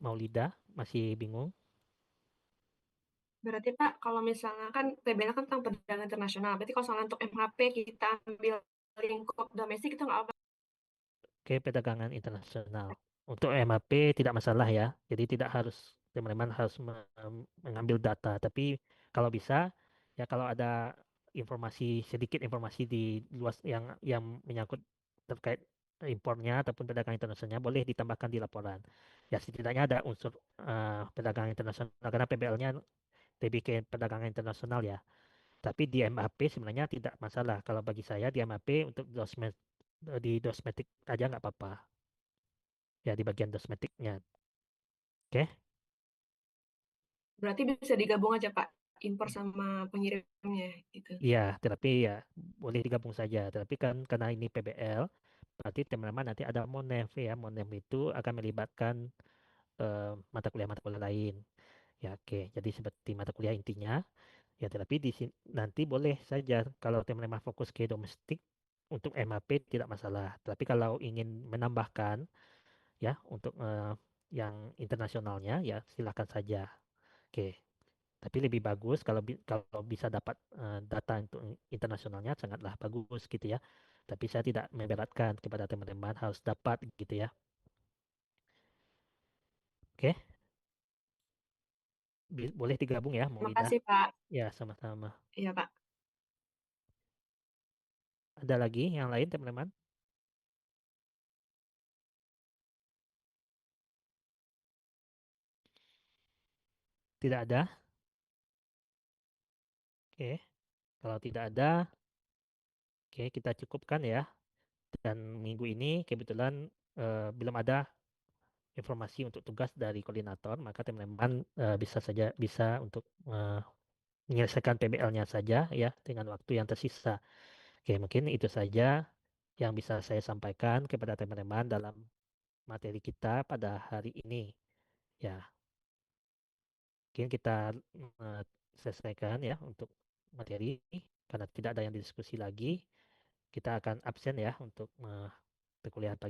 Maulida masih bingung? Berarti Pak, kalau misalnya kan PBL kan tentang perdagangan internasional. Berarti kalau soal untuk MHP kita ambil lingkup domestik itu nggak apa. Oke, perdagangan internasional. Untuk MAP tidak masalah ya. Jadi tidak harus teman-teman harus mengambil data. Tapi kalau bisa ya kalau ada informasi sedikit informasi di luas yang menyangkut terkait impornya ataupun perdagangan internasionalnya boleh ditambahkan di laporan. Ya setidaknya ada unsur perdagangan internasional karena PBL-nya lebih ke perdagangan internasional ya. Tapi di MAP sebenarnya tidak masalah. Kalau bagi saya di MAP untuk di dosmetik aja nggak apa-apa. Ya di bagian dosmetiknya. Oke. Berarti bisa digabung aja Pak, impor sama pengirimnya gitu. Iya, tetapi ya boleh digabung saja. Tapi kan karena ini PBL, berarti teman-teman nanti ada Monef ya. Monef itu akan melibatkan mata kuliah lain. Ya oke. Jadi seperti mata kuliah intinya. Ya tetapi di sini nanti boleh saja kalau teman-teman fokus ke domestik untuk MAP tidak masalah. Tapi kalau ingin menambahkan ya untuk yang internasionalnya ya silakan saja. Oke. Tapi lebih bagus kalau bisa dapat data untuk internasionalnya sangatlah bagus gitu ya. Tapi saya tidak memberatkan kepada teman-teman harus dapat gitu ya. Oke, boleh digabung ya, mau Terima Ida. kasih Pak. Ya, sama-sama. Iya Pak. Ada lagi yang lain teman-teman? Tidak ada? Oke, kalau tidak ada, oke kita cukupkan ya. Dan minggu ini kebetulan belum ada informasi untuk tugas dari koordinator, maka teman-teman bisa saja bisa untuk menyelesaikan PBL-nya saja ya dengan waktu yang tersisa. Oke, mungkin itu saja yang bisa saya sampaikan kepada teman-teman dalam materi kita pada hari ini. Ya, mungkin kita eh, selesaikan ya untuk materi karena tidak ada yang didiskusi lagi. Kita akan absen ya untuk perkuliahan pagi